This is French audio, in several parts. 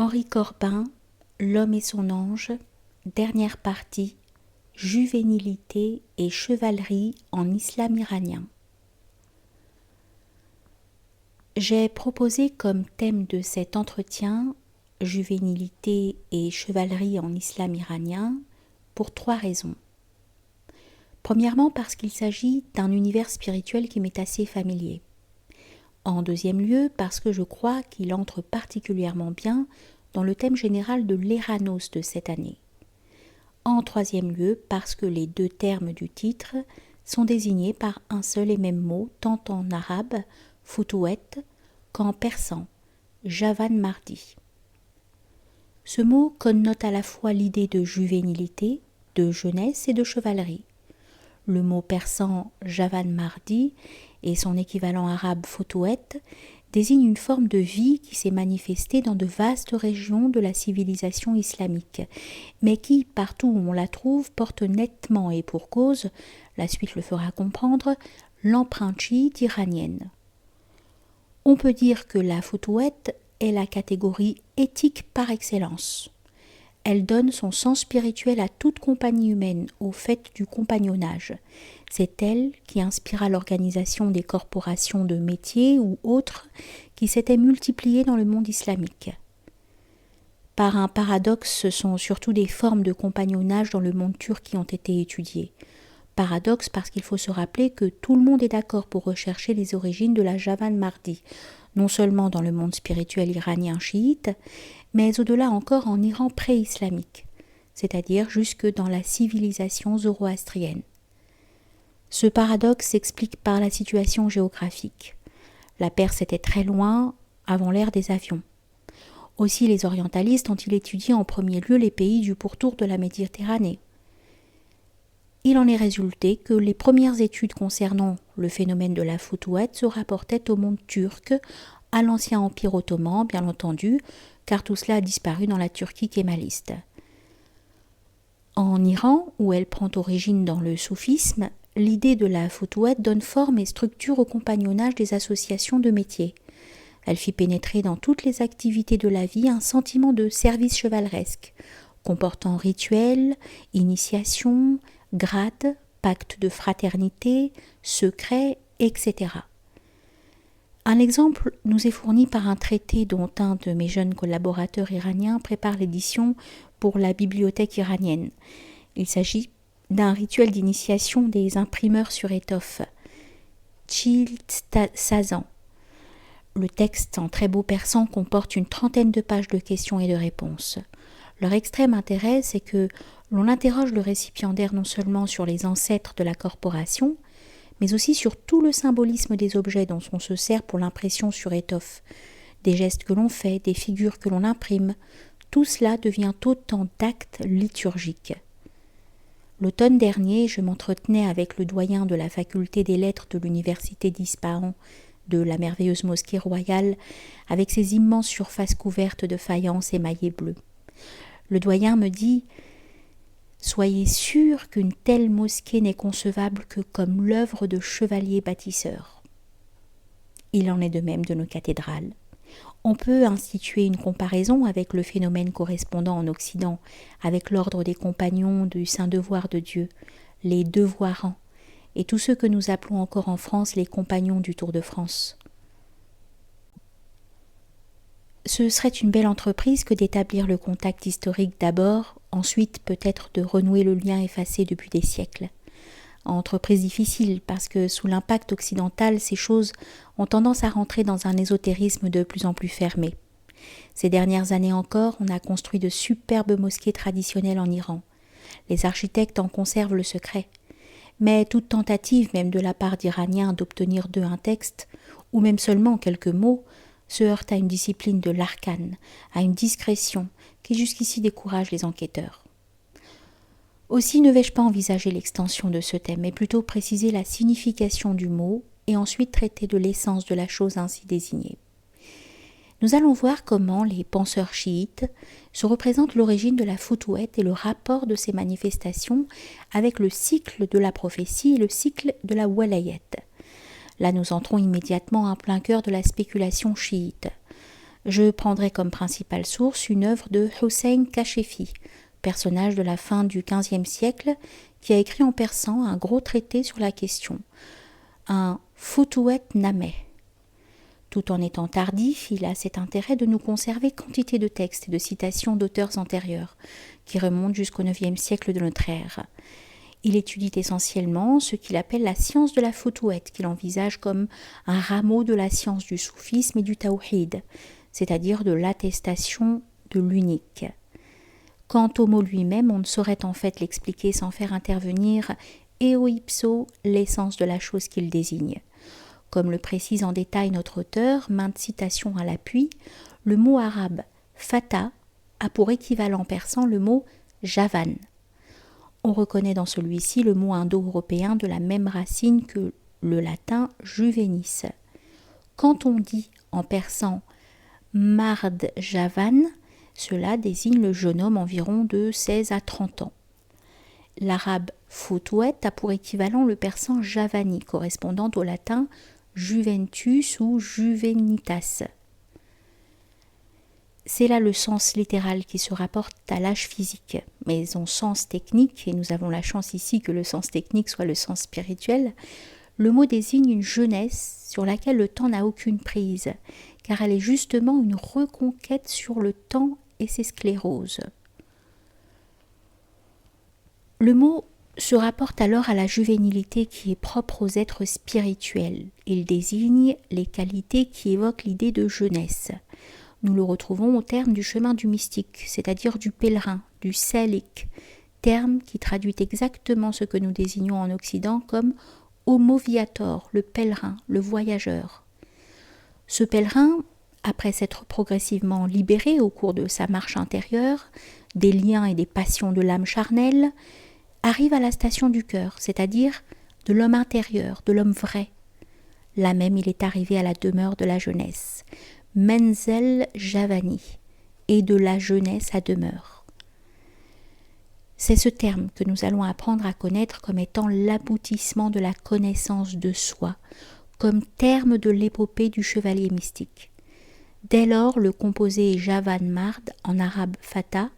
Henri Corbin, L'homme et son ange, dernière partie, juvénilité et chevalerie en islam iranien. J'ai proposé comme thème de cet entretien juvénilité et chevalerie en islam iranien pour 3 raisons. Premièrement, parce qu'il s'agit d'un univers spirituel qui m'est assez familier. En deuxième lieu, parce que je crois qu'il entre particulièrement bien dans le thème général de l'Eranos de cette année. En troisième lieu, parce que les 2 termes du titre sont désignés par un seul et même mot, tant en arabe, futuet, qu'en persan, javan mardi. Ce mot connote à la fois l'idée de juvénilité, de jeunesse et de chevalerie. Le mot persan javan mardi et son équivalent arabe futuet désigne une forme de vie qui s'est manifestée dans de vastes régions de la civilisation islamique, mais qui, partout où on la trouve, porte nettement et pour cause, la suite le fera comprendre, l'empreinte chiite iranienne. On peut dire que la futuet est la catégorie éthique par excellence. Elle donne son sens spirituel à toute compagnie humaine, au fait du compagnonnage. C'est elle qui inspira l'organisation des corporations de métiers ou autres qui s'étaient multipliées dans le monde islamique. Par un paradoxe, ce sont surtout des formes de compagnonnage dans le monde turc qui ont été étudiées. Paradoxe parce qu'il faut se rappeler que tout le monde est d'accord pour rechercher les origines de la Javan Mardi, non seulement dans le monde spirituel iranien chiite, mais au-delà encore en Iran pré-islamique, c'est-à-dire jusque dans la civilisation zoroastrienne. Ce paradoxe s'explique par la situation géographique. La Perse était très loin avant l'ère des avions. Aussi les orientalistes ont-ils étudié en premier lieu les pays du pourtour de la Méditerranée. Il en est résulté que les premières études concernant le phénomène de la futuet se rapportaient au monde turc, à l'ancien empire ottoman, bien entendu, car tout cela a disparu dans la Turquie kémaliste. En Iran, où elle prend origine dans le soufisme, l'idée de la futuet donne forme et structure au compagnonnage des associations de métiers. Elle fit pénétrer dans toutes les activités de la vie un sentiment de service chevaleresque, comportant rituels, initiation, grades, pacte de fraternité, secrets, etc. Un exemple nous est fourni par un traité dont un de mes jeunes collaborateurs iraniens prépare l'édition pour la bibliothèque iranienne. Il s'agit d'un rituel d'initiation des imprimeurs sur étoffe, Chiltsazan. Le texte en très beau persan comporte une 30aine de pages de questions et de réponses. Leur extrême intérêt, c'est que l'on interroge le récipiendaire non seulement sur les ancêtres de la corporation, mais aussi sur tout le symbolisme des objets dont on se sert pour l'impression sur étoffe, des gestes que l'on fait, des figures que l'on imprime, tout cela devient autant d'actes liturgiques. L'automne dernier, je m'entretenais avec le doyen de la faculté des lettres de l'université d'Ispahan, de la merveilleuse mosquée royale, avec ses immenses surfaces couvertes de faïence émaillée bleue. Le doyen me dit « Soyez sûr qu'une telle mosquée n'est concevable que comme l'œuvre de chevaliers bâtisseurs. » Il en est de même de nos cathédrales. On peut instituer une comparaison avec le phénomène correspondant en Occident, avec l'ordre des compagnons du saint devoir de Dieu, les devoirants, et tous ceux que nous appelons encore en France les compagnons du Tour de France. Ce serait une belle entreprise que d'établir le contact historique d'abord, ensuite peut-être de renouer le lien effacé depuis des siècles. Entreprise difficile parce que sous l'impact occidental, ces choses ont tendance à rentrer dans un ésotérisme de plus en plus fermé. Ces dernières années encore, on a construit de superbes mosquées traditionnelles en Iran. Les architectes en conservent le secret. Mais toute tentative, même de la part d'Iraniens, d'obtenir d'eux un texte, ou même seulement quelques mots, se heurte à une discipline de l'arcane, à une discrétion qui jusqu'ici décourage les enquêteurs. Aussi ne vais-je pas envisager l'extension de ce thème, mais plutôt préciser la signification du mot et ensuite traiter de l'essence de la chose ainsi désignée. Nous allons voir comment les penseurs chiites se représentent l'origine de la futuet et le rapport de ces manifestations avec le cycle de la prophétie et le cycle de la walayet. Là, nous entrons immédiatement en plein cœur de la spéculation chiite. Je prendrai comme principale source une œuvre de Hussein Kashefi, personnage de la fin du XVe siècle, qui a écrit en persan un gros traité sur la question, un Futuhet Nameh. Tout en étant tardif, il a cet intérêt de nous conserver quantité de textes et de citations d'auteurs antérieurs, qui remontent jusqu'au IXe siècle de notre ère. Il étudie essentiellement ce qu'il appelle la science de la Futuhet, qu'il envisage comme un rameau de la science du soufisme et du tawhid, c'est-à-dire de l'attestation de l'unique. Quant au mot lui-même, on ne saurait en fait l'expliquer sans faire intervenir eo ipso l'essence de la chose qu'il désigne. Comme le précise en détail notre auteur, maintes citations à l'appui, le mot arabe fata a pour équivalent persan le mot javan. On reconnaît dans celui-ci le mot indo-européen de la même racine que le latin juvenis. Quand on dit en persan mard javan, cela désigne le jeune homme environ de 16 à 30 ans. L'arabe futuhet a pour équivalent le persan javani, correspondant au latin juventus ou juvenitas. C'est là le sens littéral qui se rapporte à l'âge physique, mais en sens technique, et nous avons la chance ici que le sens technique soit le sens spirituel, le mot désigne une jeunesse sur laquelle le temps n'a aucune prise, car elle est justement une reconquête sur le temps et ses scléroses. Le mot se rapporte alors à la juvénilité qui est propre aux êtres spirituels. Il désigne les qualités qui évoquent l'idée de jeunesse. Nous le retrouvons au terme du chemin du mystique, c'est-à-dire du pèlerin, du salik, terme qui traduit exactement ce que nous désignons en Occident comme homo viator, le pèlerin, le voyageur. Ce pèlerin, après s'être progressivement libéré au cours de sa marche intérieure, des liens et des passions de l'âme charnelle, arrive à la station du cœur, c'est-à-dire de l'homme intérieur, de l'homme vrai. Là même il est arrivé à la demeure de la jeunesse, Menzel Javani, et de la jeunesse à demeure. C'est ce terme que nous allons apprendre à connaître comme étant l'aboutissement de la connaissance de soi, comme terme de l'épopée du chevalier mystique. Dès lors, le composé Javan Mard, en arabe Fata,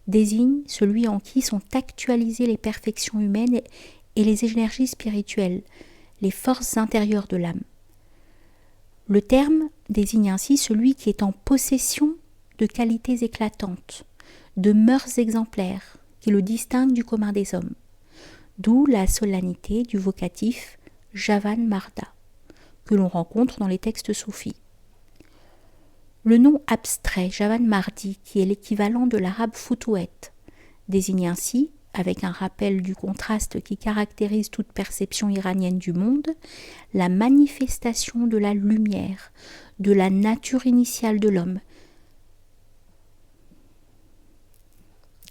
désigne celui en qui sont actualisées les perfections humaines et les énergies spirituelles, les forces intérieures de l'âme. Le terme désigne ainsi celui qui est en possession de qualités éclatantes, de mœurs exemplaires, qui le distinguent du commun des hommes. D'où la solennité du vocatif Javan Marda, que l'on rencontre dans les textes soufis. Le nom abstrait Javan Mardi, qui est l'équivalent de l'arabe Futuhet, désigne ainsi, avec un rappel du contraste qui caractérise toute perception iranienne du monde, la manifestation de la lumière, de la nature initiale de l'homme,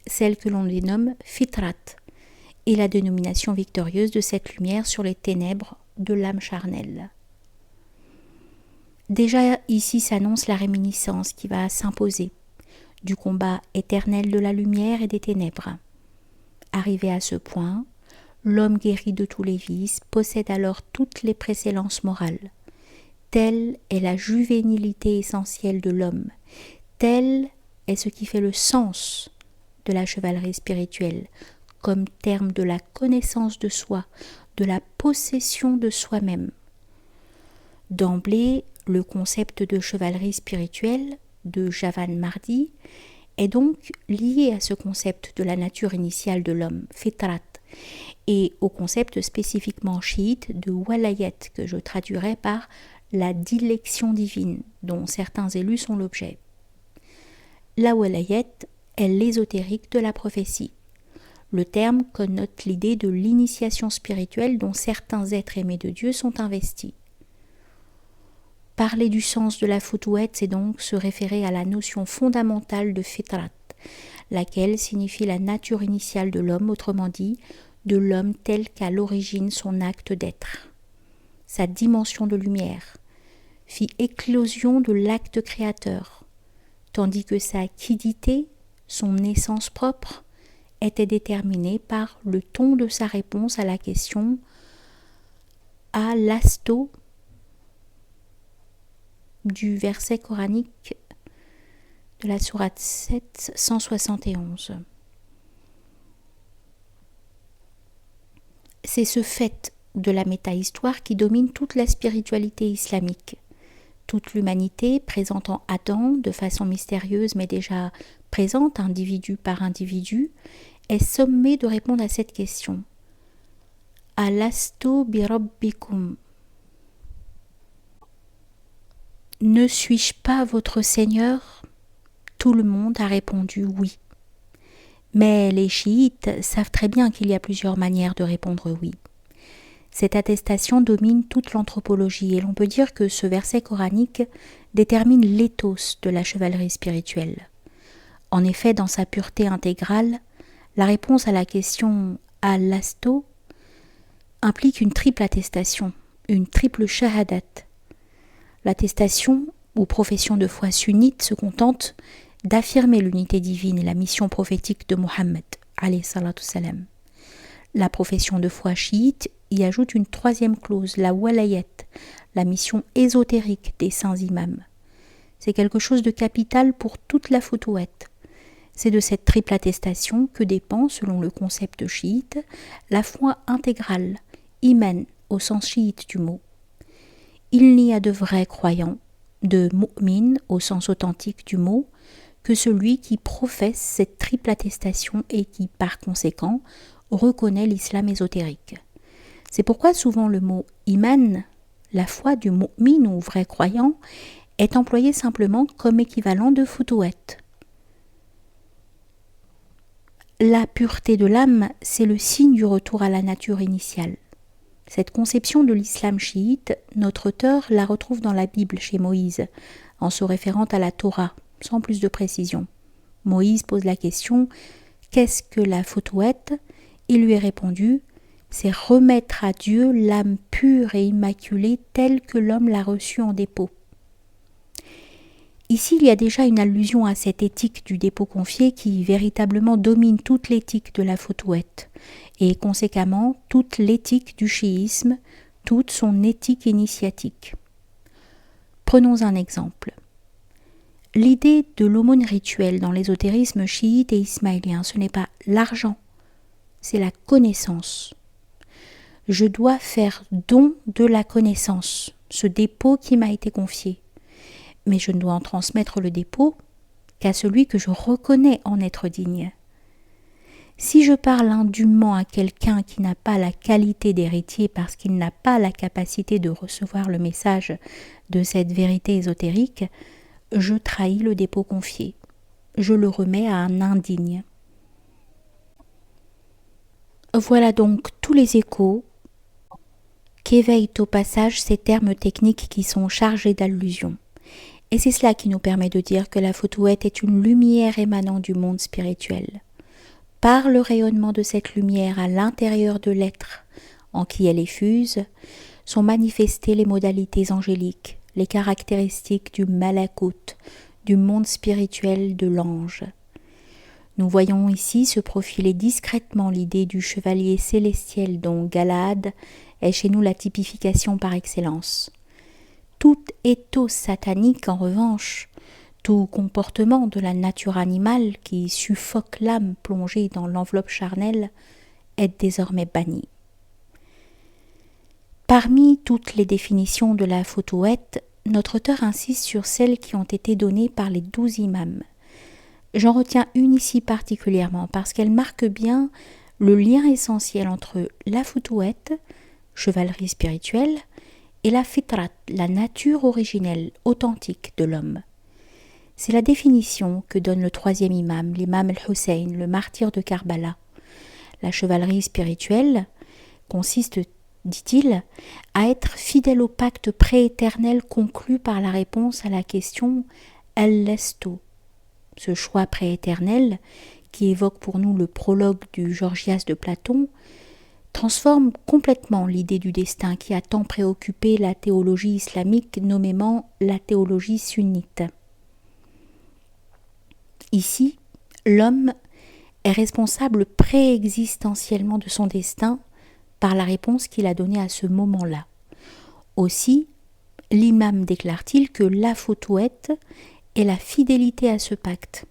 celle que l'on dénomme fitrat, et la dénomination victorieuse de cette lumière sur les ténèbres de l'âme charnelle. Déjà ici s'annonce la réminiscence qui va s'imposer du combat éternel de la lumière et des ténèbres. Arrivé à ce point, l'homme guéri de tous les vices possède alors toutes les préséances morales. Telle est la juvénilité essentielle de l'homme. Tel est ce qui fait le sens de la chevalerie spirituelle, comme terme de la connaissance de soi, de la possession de soi-même. D'emblée, le concept de chevalerie spirituelle, de Javan Mardi, est donc lié à ce concept de la nature initiale de l'homme, fitrat, et au concept spécifiquement chiite de walayet, que je traduirais par la dilection divine, dont certains élus sont l'objet. La walayet est l'ésotérique de la prophétie. Le terme connote l'idée de l'initiation spirituelle dont certains êtres aimés de Dieu sont investis. Parler du sens de la Futuhet, c'est donc se référer à la notion fondamentale de fitrat, laquelle signifie la nature initiale de l'homme, autrement dit, de l'homme tel qu'à l'origine son acte d'être. Sa dimension de lumière fit éclosion de l'acte créateur, tandis que sa quiddité, son essence propre, était déterminée par le ton de sa réponse à la question « à l'asto » du verset coranique de la sourate 7, 171. C'est ce fait de la métahistoire qui domine toute la spiritualité islamique. Toute l'humanité, présente en Adam de façon mystérieuse mais déjà présente individu par individu, est sommée de répondre à cette question. Alastu bi rabbikum. Ne suis-je pas votre Seigneur ? Tout le monde a répondu oui. Mais les chiites savent très bien qu'il y a plusieurs manières de répondre oui. Cette attestation domine toute l'anthropologie et l'on peut dire que ce verset coranique détermine l'éthos de la chevalerie spirituelle. En effet, dans sa pureté intégrale, la réponse à la question « Alasto » implique une triple attestation, une triple shahadat. L'attestation ou profession de foi sunnite se contente d'affirmer l'unité divine et la mission prophétique de Mohammed, alayhi salatu salam. La profession de foi chiite y ajoute une troisième clause, la walayat, la mission ésotérique des saints imams. C'est quelque chose de capital pour toute la futouette. C'est de cette triple attestation que dépend, selon le concept chiite, la foi intégrale, iman au sens chiite du mot. Il n'y a de vrais croyants, de mu'min au sens authentique du mot, que celui qui professe cette triple attestation et qui, par conséquent, reconnaît l'islam ésotérique. C'est pourquoi souvent le mot iman, la foi du mu'min ou vrai croyant, est employé simplement comme équivalent de futouette. La pureté de l'âme, c'est le signe du retour à la nature initiale. Cette conception de l'islam chiite, notre auteur la retrouve dans la Bible chez Moïse, en se référant à la Torah, sans plus de précision. Moïse pose la question « Qu'est-ce que la futouette ?» Il lui est répondu « C'est remettre à Dieu l'âme pure et immaculée telle que l'homme l'a reçue en dépôt. » Ici, il y a déjà une allusion à cette éthique du dépôt confié qui véritablement domine toute l'éthique de la futouette et conséquemment toute l'éthique du chiisme, toute son éthique initiatique. Prenons un exemple. L'idée de l'aumône rituelle dans l'ésotérisme chiite et ismaélien, ce n'est pas l'argent, c'est la connaissance. Je dois faire don de la connaissance, ce dépôt qui m'a été confié. Mais je ne dois en transmettre le dépôt qu'à celui que je reconnais en être digne. Si je parle indûment à quelqu'un qui n'a pas la qualité d'héritier parce qu'il n'a pas la capacité de recevoir le message de cette vérité ésotérique, je trahis le dépôt confié. Je le remets à un indigne. Voilà donc tous les échos qu'éveillent au passage ces termes techniques qui sont chargés d'allusions. Et c'est cela qui nous permet de dire que la futouette est une lumière émanant du monde spirituel. Par le rayonnement de cette lumière à l'intérieur de l'être en qui elle effuse, sont manifestées les modalités angéliques, les caractéristiques du malakout, du monde spirituel de l'ange. Nous voyons ici se profiler discrètement l'idée du chevalier célestiel dont Galahad est chez nous la typification par excellence. Tout éthos satanique, en revanche, tout comportement de la nature animale qui suffoque l'âme plongée dans l'enveloppe charnelle, est désormais banni. Parmi toutes les définitions de la futouette, notre auteur insiste sur celles qui ont été données par les 12 imams. J'en retiens une ici particulièrement parce qu'elle marque bien le lien essentiel entre la futouette, chevalerie spirituelle, et la fitrat, la nature originelle, authentique de l'homme. C'est la définition que donne le troisième imam, l'imam al-Hussein, le martyr de Karbala. La chevalerie spirituelle consiste, dit-il, à être fidèle au pacte prééternel conclu par la réponse à la question « Al-Lesto ». Ce choix prééternel, qui évoque pour nous le prologue du Gorgias de Platon, transforme complètement l'idée du destin qui a tant préoccupé la théologie islamique, nommément la théologie sunnite. Ici, l'homme est responsable préexistentiellement de son destin par la réponse qu'il a donnée à ce moment-là. Aussi, l'imam déclare-t-il que la futouette est la fidélité à ce pacte,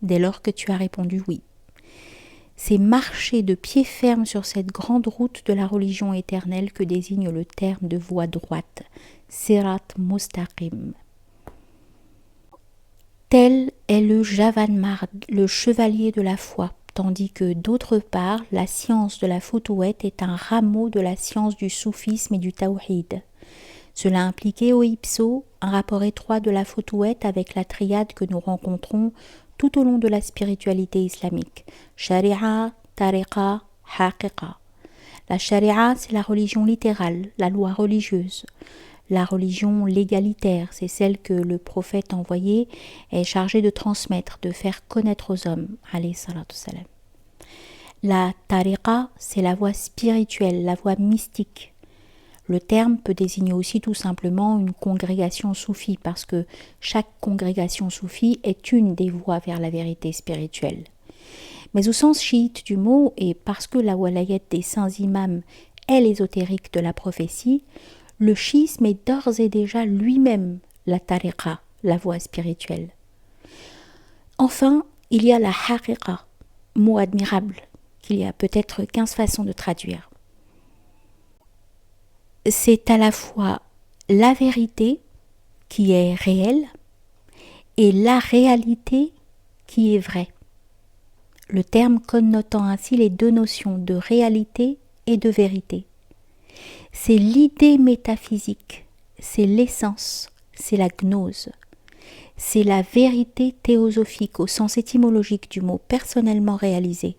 dès lors que tu as répondu oui. C'est marcher de pied ferme sur cette grande route de la religion éternelle que désigne le terme de voie droite, Sirat Mustaqim. Tel est le Javanmard, le chevalier de la foi, tandis que d'autre part, la science de la Futuhat est un rameau de la science du soufisme et du tawhid. Cela impliquait au ipso un rapport étroit de la Futuhat avec la triade que nous rencontrons tout au long de la spiritualité islamique. Sharia, tariqa, haqiqa. La sharia, c'est la religion littérale, la loi religieuse. La religion légalitaire, c'est celle que le prophète envoyé est chargé de transmettre, de faire connaître aux hommes. Alayhi salatu salam. La tariqa, c'est la voie spirituelle, la voie mystique. Le terme peut désigner aussi tout simplement une congrégation soufie, parce que chaque congrégation soufie est une des voies vers la vérité spirituelle. Mais au sens chiite du mot, et parce que la walayat des saints imams est l'ésotérique de la prophétie, le chiisme est d'ores et déjà lui-même la tariqa, la voie spirituelle. Enfin, il y a la haqiqa, mot admirable, qu'il y a peut-être 15 façons de traduire. C'est à la fois la vérité qui est réelle et la réalité qui est vraie. Le terme connotant ainsi les deux notions de réalité et de vérité. C'est l'idée métaphysique, c'est l'essence, c'est la gnose. C'est la vérité théosophique au sens étymologique du mot personnellement réalisé.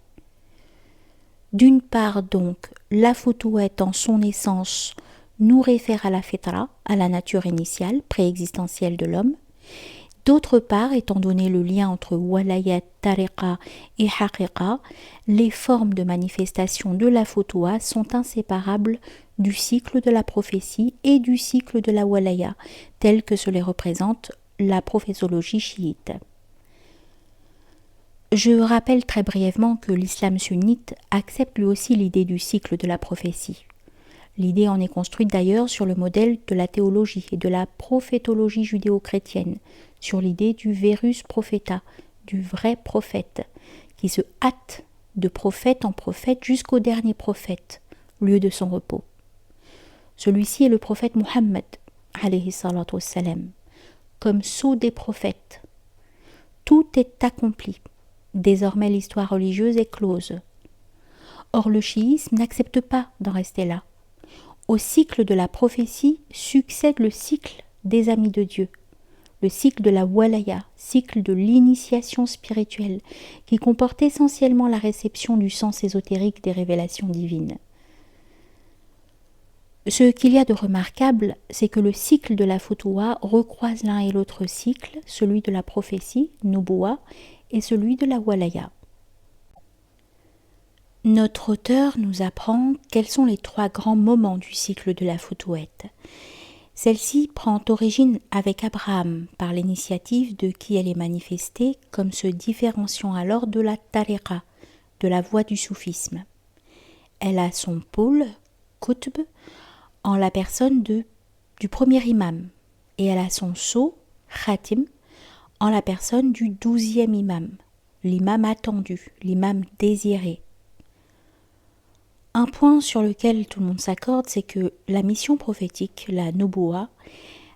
D'une part donc, la Futuhat en son essence nous réfère à la fitra, à la nature initiale, préexistentielle de l'homme. D'autre part, étant donné le lien entre walayat, tariqa et haqiqa, les formes de manifestation de la Futuhat sont inséparables du cycle de la prophétie et du cycle de la walaya, tel que se les représente la prophétologie chiite. Je rappelle très brièvement que l'islam sunnite accepte lui aussi l'idée du cycle de la prophétie. L'idée en est construite d'ailleurs sur le modèle de la théologie et de la prophétologie judéo-chrétienne, sur l'idée du verus propheta, du vrai prophète, qui se hâte de prophète en prophète jusqu'au dernier prophète, lieu de son repos. Celui-ci est le prophète Muhammad, alayhi salatu wassalam, comme sceau des prophètes. Tout est accompli. Désormais l'histoire religieuse est close. Or le chiisme n'accepte pas d'en rester là. Au cycle de la prophétie succède le cycle des amis de Dieu, le cycle de la walaya, cycle de l'initiation spirituelle, qui comporte essentiellement la réception du sens ésotérique des révélations divines. Ce qu'il y a de remarquable, c'est que le cycle de la Futuhat recroise l'un et l'autre cycle, celui de la prophétie, Nubuwa, et celui de la walaya. Notre auteur nous apprend quels sont les 3 grands moments du cycle de la Futuhat. Celle-ci prend origine avec Abraham par l'initiative de qui elle est manifestée comme se différenciant alors de la tariqa, de la voie du soufisme. Elle a son pôle, Qutb, en la personne du premier imam, et elle a son sceau, Khatim, en la personne du 12e imam, l'imam attendu, l'imam désiré. Un point sur lequel tout le monde s'accorde, c'est que la mission prophétique, la Nubuwa,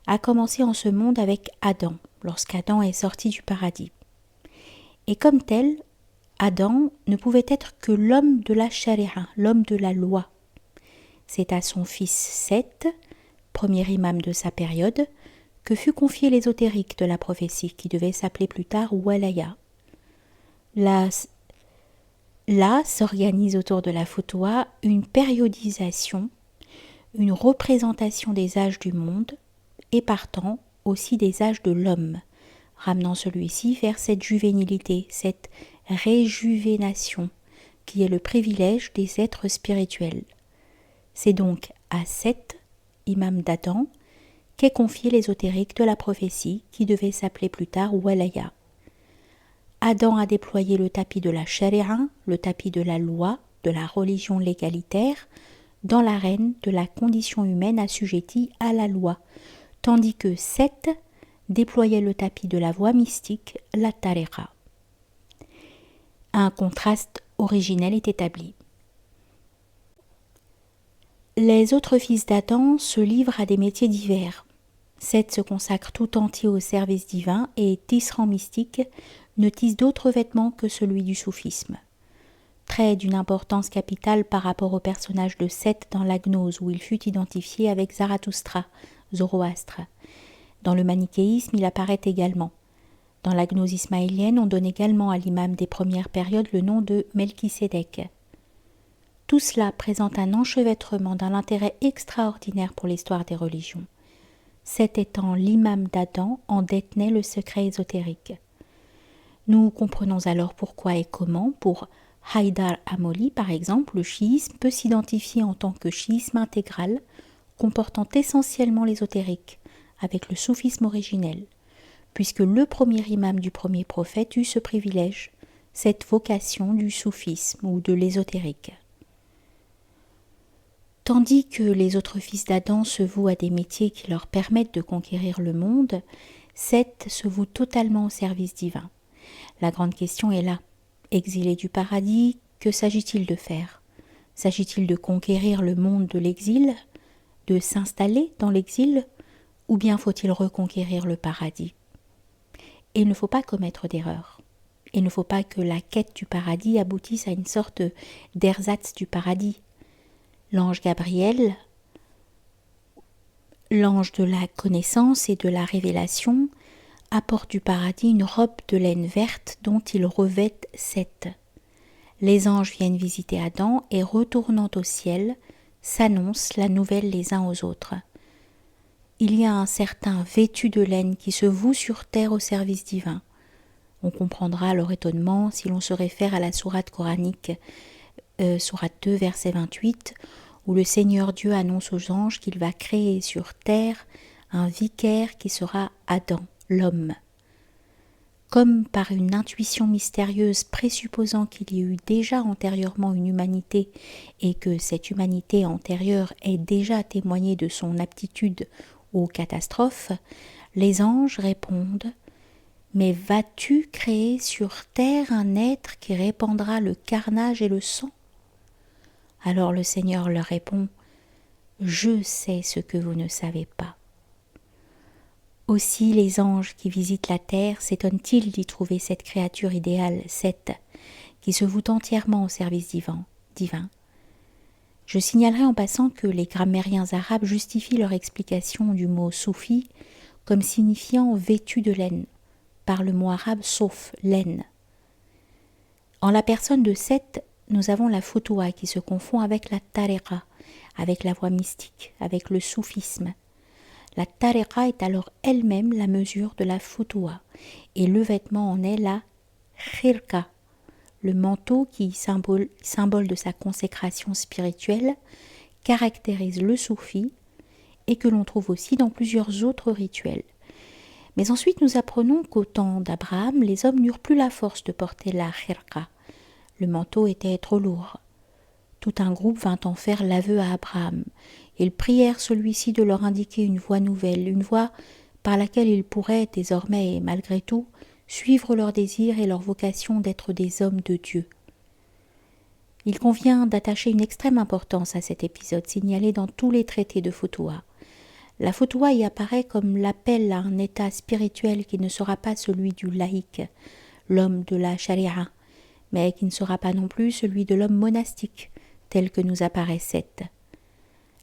a commencé en ce monde avec Adam, lorsqu'Adam est sorti du paradis. Et comme tel, Adam ne pouvait être que l'homme de la sharia, l'homme de la loi. C'est à son fils Seth, premier imam de sa période, que fut confié l'ésotérique de la prophétie, qui devait s'appeler plus tard Walaya. Là s'organise autour de la Futuhat une périodisation, une représentation des âges du monde, et partant aussi des âges de l'homme, ramenant celui-ci vers cette juvénilité, cette réjuvénation, qui est le privilège des êtres spirituels. C'est donc à Seth, imam d'Adam, qu'est confié l'ésotérique de la prophétie qui devait s'appeler plus tard Walaya. Adam a déployé le tapis de la sharia, le tapis de la loi, de la religion légalitaire, dans l'arène de la condition humaine assujettie à la loi, tandis que Seth déployait le tapis de la voie mystique, la tariqa. Un contraste originel est établi. Les autres fils d'Adam se livrent à des métiers divers. Seth se consacre tout entier au service divin et tisserand mystique ne tisse d'autres vêtements que celui du soufisme. Trait d'une importance capitale par rapport au personnage de Seth dans la gnose où il fut identifié avec Zarathustra, Zoroastre. Dans le manichéisme, il apparaît également. Dans la gnose ismaélienne, on donne également à l'imam des premières périodes le nom de Melchisédek. Tout cela présente un enchevêtrement d'un intérêt extraordinaire pour l'histoire des religions. Seth étant l'imam d'Adam en détenait le secret ésotérique. Nous comprenons alors pourquoi et comment, pour Haïdar Amoli par exemple, le chiisme peut s'identifier en tant que chiisme intégral, comportant essentiellement l'ésotérique, avec le soufisme originel, puisque le premier imam du premier prophète eut ce privilège, cette vocation du soufisme ou de l'ésotérique. Tandis que les autres fils d'Adam se vouent à des métiers qui leur permettent de conquérir le monde, Seth se voue totalement au service divin. La grande question est là. Exilé du paradis, que s'agit-il de faire ? S'agit-il de conquérir le monde de l'exil, de s'installer dans l'exil, ou bien faut-il reconquérir le paradis ? Et il ne faut pas commettre d'erreur. Il ne faut pas que la quête du paradis aboutisse à une sorte d'ersatz du paradis. L'ange Gabriel, l'ange de la connaissance et de la révélation, apporte du paradis une robe de laine verte dont il revêt Seth. Les anges viennent visiter Adam et, retournant au ciel, s'annoncent la nouvelle les uns aux autres. Il y a un certain vêtu de laine qui se voue sur terre au service divin. On comprendra leur étonnement si l'on se réfère à la sourate coranique, sourate 2, verset 28, où le Seigneur Dieu annonce aux anges qu'il va créer sur terre un vicaire qui sera Adam, l'homme. Comme par une intuition mystérieuse présupposant qu'il y eut déjà antérieurement une humanité et que cette humanité antérieure ait déjà témoigné de son aptitude aux catastrophes, les anges répondent « Mais vas-tu créer sur terre un être qui répandra le carnage et le sang ?» Alors le Seigneur leur répond « Je sais ce que vous ne savez pas. » Aussi les anges qui visitent la terre s'étonnent-ils d'y trouver cette créature idéale, Seth, qui se voue entièrement au service divin. Je signalerai en passant que les grammairiens arabes justifient leur explication du mot soufi comme signifiant vêtu de laine, par le mot arabe sauf, laine. En la personne de Seth, nous avons la futuwa qui se confond avec la tariqa, avec la voie mystique, avec le soufisme. La tariqa est alors elle-même la mesure de la futuwa, et le vêtement en est la khirqa, le manteau qui, symbole de sa consécration spirituelle, caractérise le soufi et que l'on trouve aussi dans plusieurs autres rituels. Mais ensuite nous apprenons qu'au temps d'Abraham, les hommes n'eurent plus la force de porter la khirqa. Le manteau était trop lourd. Tout un groupe vint en faire l'aveu à Abraham. Ils prièrent celui-ci de leur indiquer une voie nouvelle, une voie par laquelle ils pourraient désormais et malgré tout suivre leur désir et leur vocation d'être des hommes de Dieu. Il convient d'attacher une extrême importance à cet épisode signalé dans tous les traités de futuwa. La futuwa y apparaît comme l'appel à un état spirituel qui ne sera pas celui du laïc, l'homme de la charia, mais qui ne sera pas non plus celui de l'homme monastique, tel que nous apparaît Seth.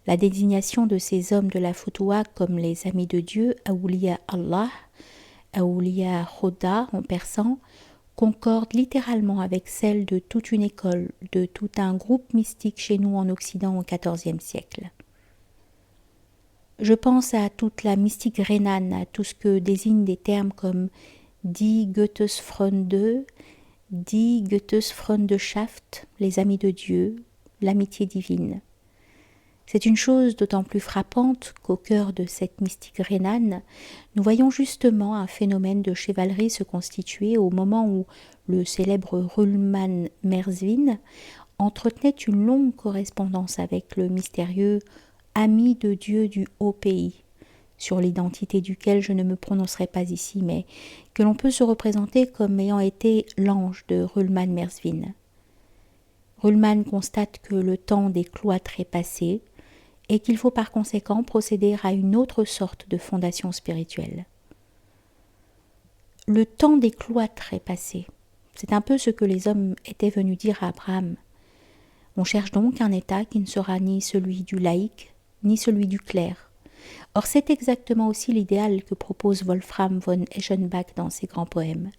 La désignation de ces hommes de la futuwa comme les amis de Dieu, Awliya Allah, Awliya Khuda en persan, concorde littéralement avec celle de toute une école, de tout un groupe mystique chez nous en Occident au XIVe siècle. Je pense à toute la mystique rhénane, à tout ce que désignent des termes comme Die Gottesfreunde, Die Gottesfreundschaft, les amis de Dieu, l'amitié divine. C'est une chose d'autant plus frappante qu'au cœur de cette mystique rhénane, nous voyons justement un phénomène de chevalerie se constituer au moment où le célèbre Rulman Merzwin entretenait une longue correspondance avec le mystérieux ami de Dieu du haut pays, sur l'identité duquel je ne me prononcerai pas ici, mais que l'on peut se représenter comme ayant été l'ange de Ruhlmann Mersvin. Ruhlmann constate que le temps des cloîtres est passé et qu'il faut par conséquent procéder à une autre sorte de fondation spirituelle. Le temps des cloîtres est passé. C'est un peu ce que les hommes étaient venus dire à Abraham. On cherche donc un État qui ne sera ni celui du laïc, ni celui du clerc. Or, c'est exactement aussi l'idéal que propose Wolfram von Eschenbach dans ses grands poèmes.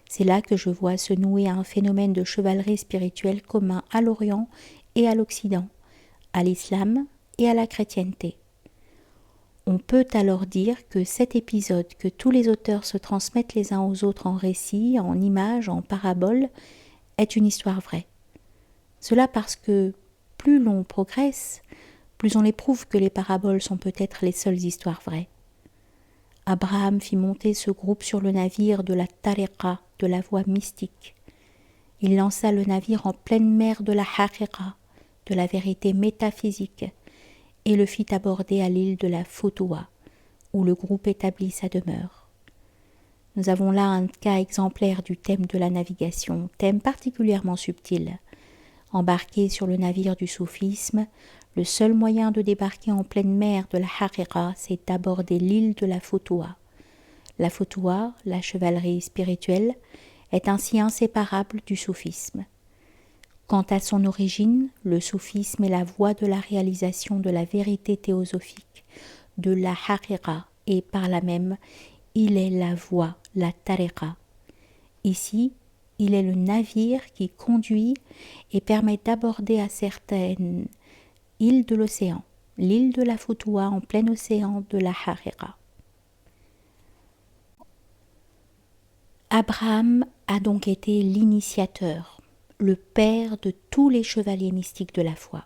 C'est là que je vois se nouer un phénomène de chevalerie spirituelle commun à l'Orient et à l'Occident, à l'islam et à la chrétienté. On peut alors dire que cet épisode que tous les auteurs se transmettent les uns aux autres en récits, en images, en paraboles, est une histoire vraie. Cela parce que plus l'on progresse, plus on éprouve que les paraboles sont peut-être les seules histoires vraies. Abraham fit monter ce groupe sur le navire de la tariqa, de la voie mystique. Il lança le navire en pleine mer de la haqiqa, de la vérité métaphysique, et le fit aborder à l'île de la Fotoua, où le groupe établit sa demeure. Nous avons là un cas exemplaire du thème de la navigation, thème particulièrement subtil. Embarqué sur le navire du soufisme, le seul moyen de débarquer en pleine mer de la haqiqa, c'est d'aborder l'île de la Fotoua. La Fotoua, la chevalerie spirituelle, est ainsi inséparable du soufisme. Quant à son origine, le soufisme est la voie de la réalisation de la vérité théosophique, de la haqiqa, et par là même, il est la voie, la tariqa. Ici, il est le navire qui conduit et permet d'aborder à certaines îles de l'océan, l'île de la Fotoua en plein océan de la haqiqa. Abraham a donc été l'initiateur, le père de tous les chevaliers mystiques de la foi.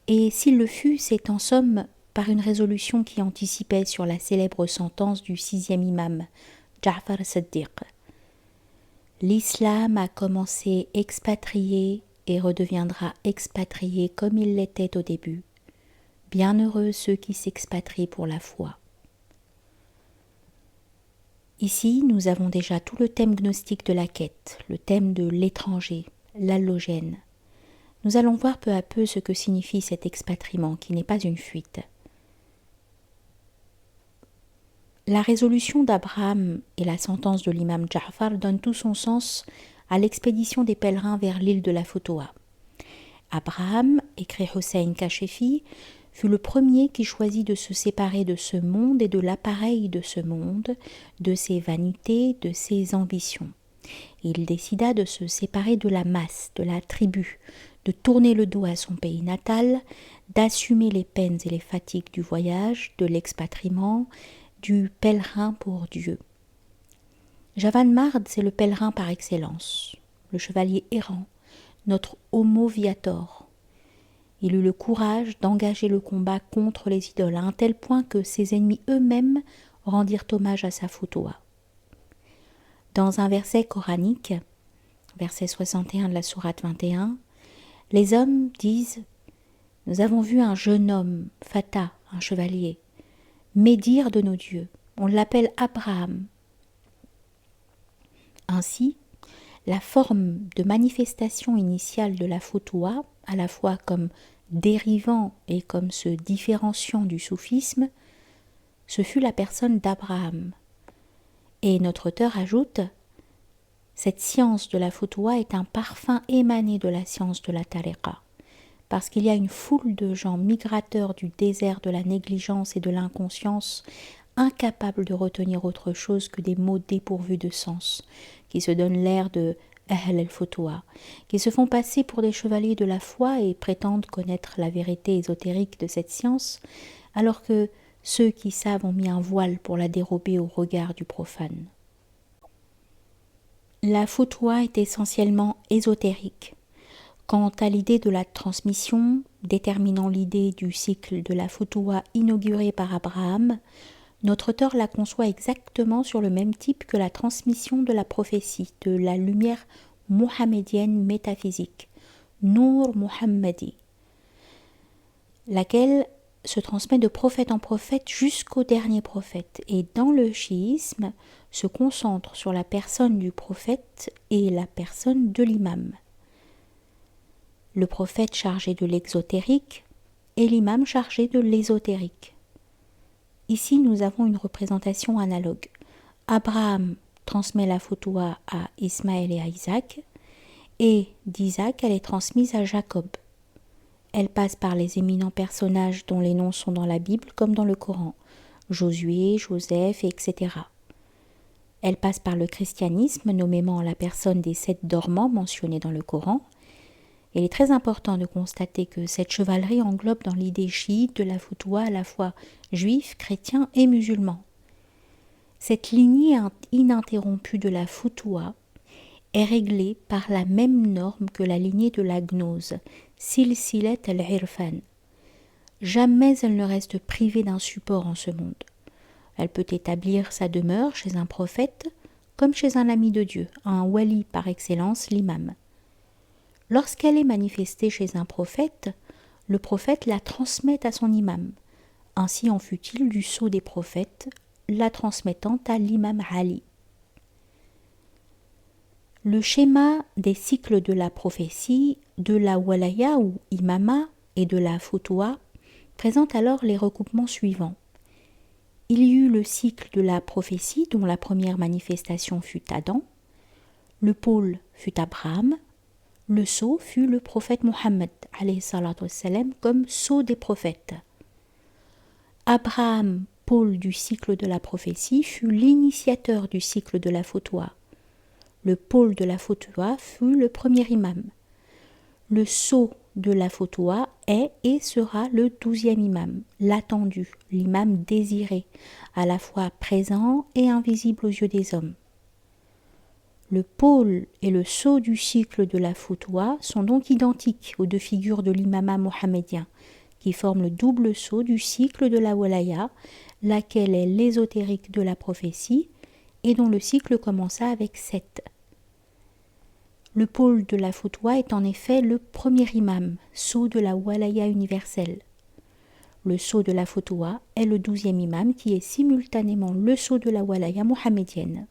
Et s'il le fut, c'est en somme par une résolution qui anticipait sur la célèbre sentence du 6e imam, Ja'far Siddiq. L'islam a commencé expatrié et redeviendra expatrié comme il l'était au début. Bienheureux ceux qui s'expatrient pour la foi. Ici, nous avons déjà tout le thème gnostique de la quête, le thème de l'étranger, l'allogène. Nous allons voir peu à peu ce que signifie cet expatriement qui n'est pas une fuite. La résolution d'Abraham et la sentence de l'imam Ja'far donnent tout son sens à l'expédition des pèlerins vers l'île de la Fotoua. Abraham, écrit Hossein Kashefi, fut le premier qui choisit de se séparer de ce monde et de l'appareil de ce monde, de ses vanités, de ses ambitions. Il décida de se séparer de la masse, de la tribu, de tourner le dos à son pays natal, d'assumer les peines et les fatigues du voyage, de l'expatriement, du pèlerin pour Dieu. Javan Mard, c'est le pèlerin par excellence, le chevalier errant, notre homo viator. Il eut le courage d'engager le combat contre les idoles à un tel point que ses ennemis eux-mêmes rendirent hommage à sa Fotoua. Dans un verset coranique, verset 61 de la sourate 21, les hommes disent « Nous avons vu un jeune homme, Fata, un chevalier, médire de nos dieux. On l'appelle Abraham. » Ainsi, la forme de manifestation initiale de la Fotoua, à la fois comme dérivant et comme se différenciant du soufisme, ce fut la personne d'Abraham. Et notre auteur ajoute « Cette science de la Fotoua est un parfum émané de la science de la tariqa, parce qu'il y a une foule de gens migrateurs du désert de la négligence et de l'inconscience, incapables de retenir autre chose que des mots dépourvus de sens, qui se donnent l'air de Ahl al-Fotoua, qui se font passer pour des chevaliers de la foi et prétendent connaître la vérité ésotérique de cette science, alors que ceux qui savent ont mis un voile pour la dérober au regard du profane. La Fotoua est essentiellement ésotérique. Quant à l'idée de la transmission, déterminant l'idée du cycle de la Fotoua inauguré par Abraham, notre auteur la conçoit exactement sur le même type que la transmission de la prophétie, de la lumière mohamédienne métaphysique, Nour Muhammadi, laquelle se transmet de prophète en prophète jusqu'au dernier prophète. Et dans le chiisme, se concentre sur la personne du prophète et la personne de l'imam. Le prophète chargé de l'exotérique et l'imam chargé de l'ésotérique. Ici, nous avons une représentation analogue. Abraham transmet la foutoua à Ismaël et à Isaac, et d'Isaac, elle est transmise à Jacob. Elle passe par les éminents personnages dont les noms sont dans la Bible comme dans le Coran, Josué, Joseph, etc. Elle passe par le christianisme, nommément la personne des 7 dormants mentionnés dans le Coran. Il est très important de constater que cette chevalerie englobe dans l'idée chiite de la foutoua à la fois juifs, chrétiens et musulmans. Cette lignée ininterrompue de la foutoua est réglée par la même norme que la lignée de la gnose, silsilat al-irfan. Jamais elle ne reste privée d'un support en ce monde. Elle peut établir sa demeure chez un prophète comme chez un ami de Dieu, un wali par excellence, l'imam. Lorsqu'elle est manifestée chez un prophète, le prophète la transmet à son imam. Ainsi en fut-il du sceau des prophètes, la transmettant à l'imam Ali. Le schéma des cycles de la prophétie, de la walaya ou imama et de la foutoua présente alors les recoupements suivants. Il y eut le cycle de la prophétie dont la première manifestation fut Adam, le pôle fut Abraham, le sceau fut le prophète Mohammed comme sceau des prophètes. Abraham, pôle du cycle de la prophétie, fut l'initiateur du cycle de la foutoua. Le pôle de la foutoua fut le premier imam. Le sceau de la foutoua est et sera le 12e imam, l'attendu, l'imam désiré, à la fois présent et invisible aux yeux des hommes. Le pôle et le sceau du cycle de la foutoua sont donc identiques aux deux figures de l'imama mohammedien, qui forment le double sceau du cycle de la walaya, laquelle est l'ésotérique de la prophétie, et dont le cycle commença avec 7. Le pôle de la foutoua est en effet le premier imam, sceau de la walaya universelle. Le sceau de la foutoua est le 12e imam qui est simultanément le sceau de la walaya mohammedienne.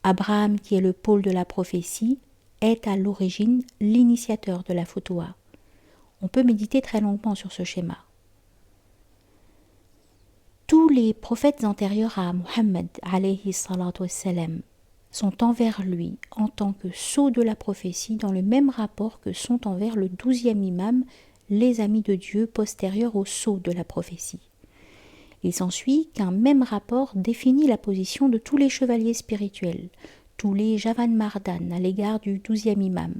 Abraham, qui est le pôle de la prophétie, est à l'origine l'initiateur de la foutoua. On peut méditer très longuement sur ce schéma. Tous les prophètes antérieurs à Muhammad alayhi salatu wassalam sont envers lui en tant que sceau de la prophétie dans le même rapport que sont envers le 12e imam les amis de Dieu postérieurs au sceau de la prophétie. Il s'ensuit qu'un même rapport définit la position de tous les chevaliers spirituels, tous les Javan Mardan à l'égard du 12e imam,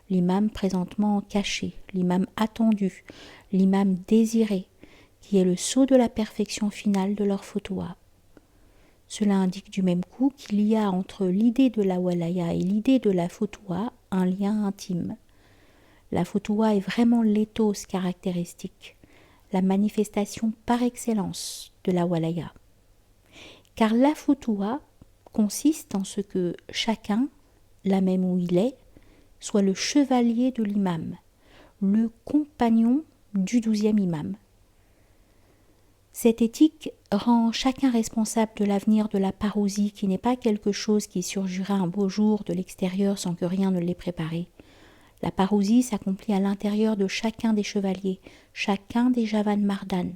l'imam présentement caché, l'imam attendu, l'imam désiré, qui est le sceau de la perfection finale de leur foutoua. Cela indique du même coup qu'il y a entre l'idée de la walaya et l'idée de la foutoua un lien intime. La foutoua est vraiment l'éthos caractéristique, la manifestation par excellence de la walaya. Car la foutoua consiste en ce que chacun, là même où il est, soit le chevalier de l'imam, le compagnon du 12e imam. Cette éthique rend chacun responsable de l'avenir de la parousie qui n'est pas quelque chose qui surgira un beau jour de l'extérieur sans que rien ne l'ait préparé. La parousie s'accomplit à l'intérieur de chacun des chevaliers, chacun des Javan Mardan.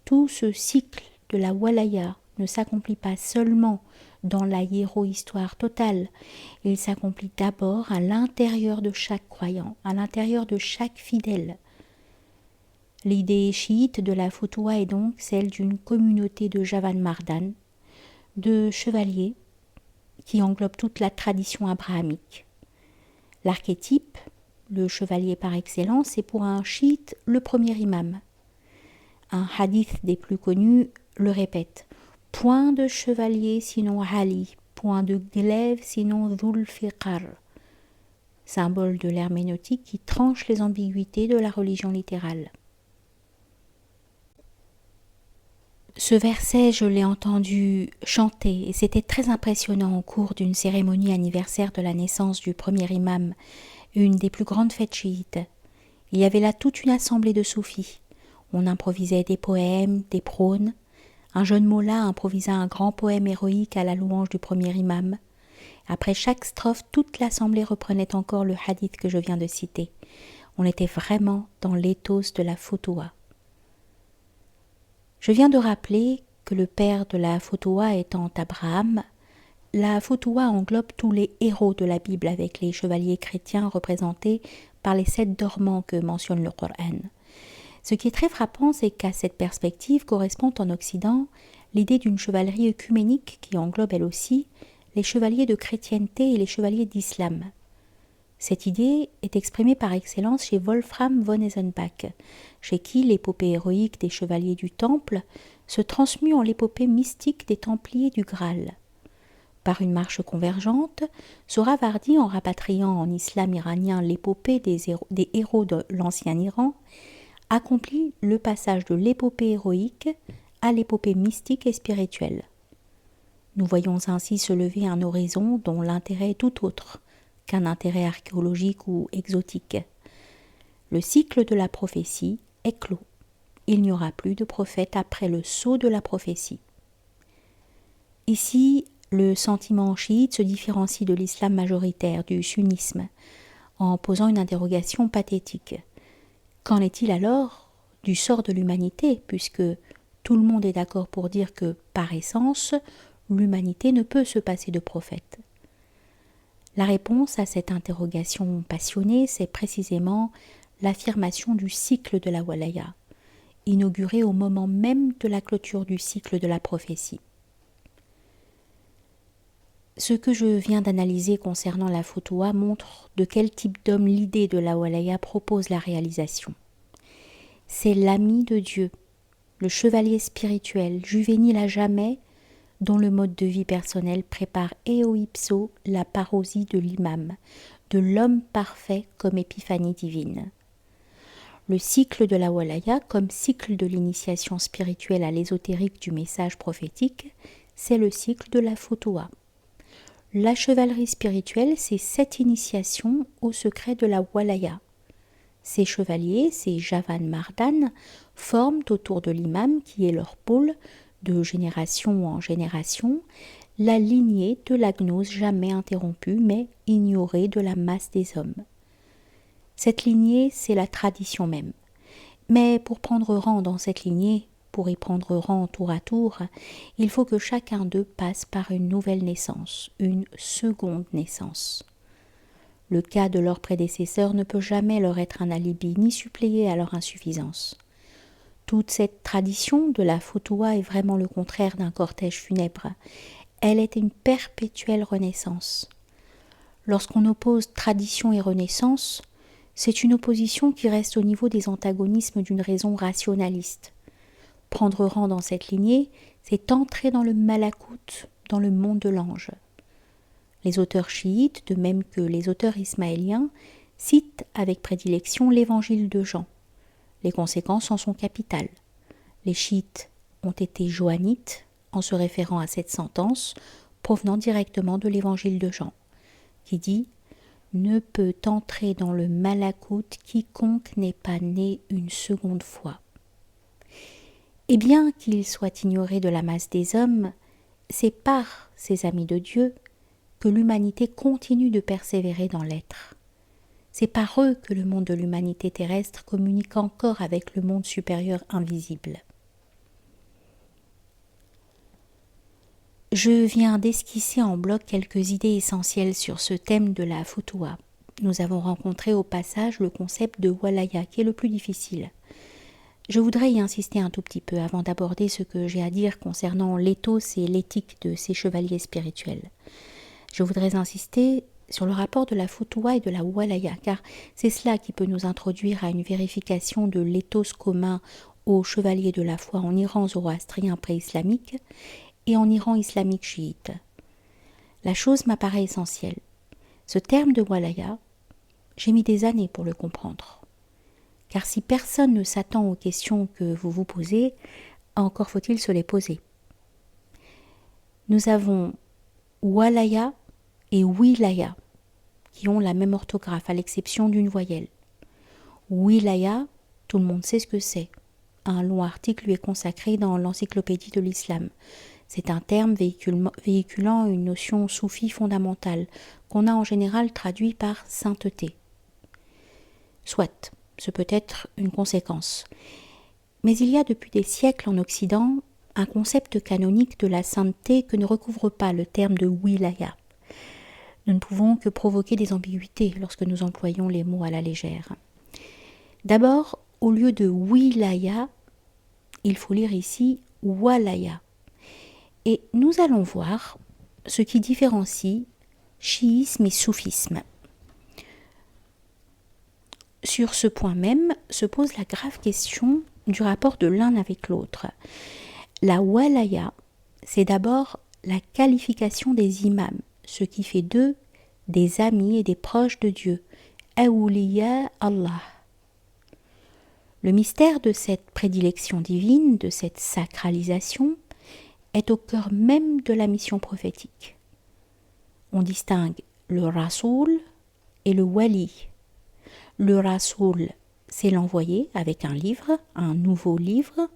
Tout ce cycle de la walaya ne s'accomplit pas seulement dans la hiéro-histoire totale, il s'accomplit d'abord à l'intérieur de chaque croyant, à l'intérieur de chaque fidèle. L'idée chiite de la foutoua est donc celle d'une communauté de Javan Mardan, de chevaliers qui englobe toute la tradition abrahamique. L'archétype, le chevalier par excellence, est pour un chiite le premier imam. Un hadith des plus connus le répète. Point de chevalier sinon Ali, point de glaive sinon Dhul Fiqar. Symbole de l'herméneutique qui tranche les ambiguïtés de la religion littérale. Ce verset, je l'ai entendu chanter et c'était très impressionnant au cours d'une cérémonie anniversaire de la naissance du premier imam, une des plus grandes fêtes chiites. Il y avait là toute une assemblée de soufis. On improvisait des poèmes, des prônes. Un jeune mollah improvisa un grand poème héroïque à la louange du premier imam. Après chaque strophe, toute l'assemblée reprenait encore le hadith que je viens de citer. On était vraiment dans l'éthos de la Foutoua. Je viens de rappeler que le père de la Foutoua étant Abraham, la Foutoua englobe tous les héros de la Bible avec les chevaliers chrétiens représentés par les 7 dormants que mentionne le Coran. Ce qui est très frappant, c'est qu'à cette perspective correspond en Occident l'idée d'une chevalerie œcuménique qui englobe elle aussi les chevaliers de chrétienté et les chevaliers d'islam. Cette idée est exprimée par excellence chez Wolfram von Eisenbach, chez qui l'épopée héroïque des chevaliers du Temple se transmue en l'épopée mystique des Templiers du Graal. Par une marche convergente, Sohrawardi, en rapatriant en islam iranien l'épopée des héros de l'ancien Iran, accomplit le passage de l'épopée héroïque à l'épopée mystique et spirituelle. Nous voyons ainsi se lever un horizon dont l'intérêt est tout autre qu'un intérêt archéologique ou exotique. Le cycle de la prophétie est clos. Il n'y aura plus de prophète après le sceau de la prophétie. Ici, le sentiment chiite se différencie de l'islam majoritaire, du sunnisme, en posant une interrogation pathétique. Qu'en est-il alors du sort de l'humanité, puisque tout le monde est d'accord pour dire que, par essence, l'humanité ne peut se passer de prophète? La réponse à cette interrogation passionnée, c'est précisément l'affirmation du cycle de la Walaya, inauguré au moment même de la clôture du cycle de la prophétie. Ce que je viens d'analyser concernant la Foutoua montre de quel type d'homme l'idée de la Walaya propose la réalisation. C'est l'ami de Dieu, le chevalier spirituel, juvénile à jamais, dont le mode de vie personnel prépare eo ipso la parousie de l'imam, de l'homme parfait comme épiphanie divine. Le cycle de la Walaya, comme cycle de l'initiation spirituelle à l'ésotérique du message prophétique, c'est le cycle de la Foutoua. La chevalerie spirituelle, c'est cette initiation au secret de la Walaya. Ces chevaliers, ces Javan Mardan, forment autour de l'imam, qui est leur pôle, de génération en génération, la lignée de la gnose jamais interrompue mais ignorée de la masse des hommes. Cette lignée, c'est la tradition même. Mais pour prendre rang dans cette lignée, pour y prendre rang tour à tour, il faut que chacun d'eux passe par une nouvelle naissance, une seconde naissance. Le cas de leurs prédécesseurs ne peut jamais leur être un alibi ni suppléer à leur insuffisance. Toute cette tradition de la Foutoua est vraiment le contraire d'un cortège funèbre. Elle est une perpétuelle renaissance. Lorsqu'on oppose tradition et renaissance, c'est une opposition qui reste au niveau des antagonismes d'une raison rationaliste. Prendre rang dans cette lignée, c'est entrer dans le malakout, dans le monde de l'ange. Les auteurs chiites, de même que les auteurs ismaéliens, citent avec prédilection l'évangile de Jean. Les conséquences en sont capitales. Les chiites ont été joannites en se référant à cette sentence provenant directement de l'évangile de Jean, qui dit « Ne peut entrer dans le malakout quiconque n'est pas né une seconde fois ». Et bien qu'il soit ignoré de la masse des hommes, c'est par ces amis de Dieu que l'humanité continue de persévérer dans l'être. C'est par eux que le monde de l'humanité terrestre communique encore avec le monde supérieur invisible. Je viens d'esquisser en bloc quelques idées essentielles sur ce thème de la Foutoua. Nous avons rencontré au passage le concept de Walaya, qui est le plus difficile. Je voudrais y insister un tout petit peu avant d'aborder ce que j'ai à dire concernant l'éthos et l'éthique de ces chevaliers spirituels. Je voudrais insister sur le rapport de la Foutoua et de la Walaya, car c'est cela qui peut nous introduire à une vérification de l'éthos commun aux chevaliers de la foi en Iran zoroastrien pré-islamique et en Iran islamique chiite. La chose m'apparaît essentielle. Ce terme de Walaya, j'ai mis des années pour le comprendre. Car si personne ne s'attend aux questions que vous vous posez, encore faut-il se les poser. Nous avons Walaya et Wilaya, qui ont la même orthographe à l'exception d'une voyelle. Wilaya, tout le monde sait ce que c'est. un long article lui est consacré dans l'Encyclopédie de l'Islam. C'est un terme véhiculant une notion soufie fondamentale, qu'on a en général traduit par sainteté. Soit, ce peut être une conséquence. Mais il y a depuis des siècles en Occident un concept canonique de la sainteté que ne recouvre pas le terme de wilaya. Nous ne pouvons que provoquer des ambiguïtés lorsque nous employons les mots à la légère. D'abord, au lieu de wilaya, il faut lire ici walaya. Et nous allons voir ce qui différencie chiisme et soufisme. Sur ce point même se pose la grave question du rapport de l'un avec l'autre. La walaya, c'est d'abord la qualification des imams, ce qui fait d'eux des amis et des proches de Dieu, awliya Allah. Le mystère de cette prédilection divine, de cette sacralisation, est au cœur même de la mission prophétique. On distingue le rasoul et le wali. Le rasoul, c'est l'envoyé avec un livre, un nouveau livre.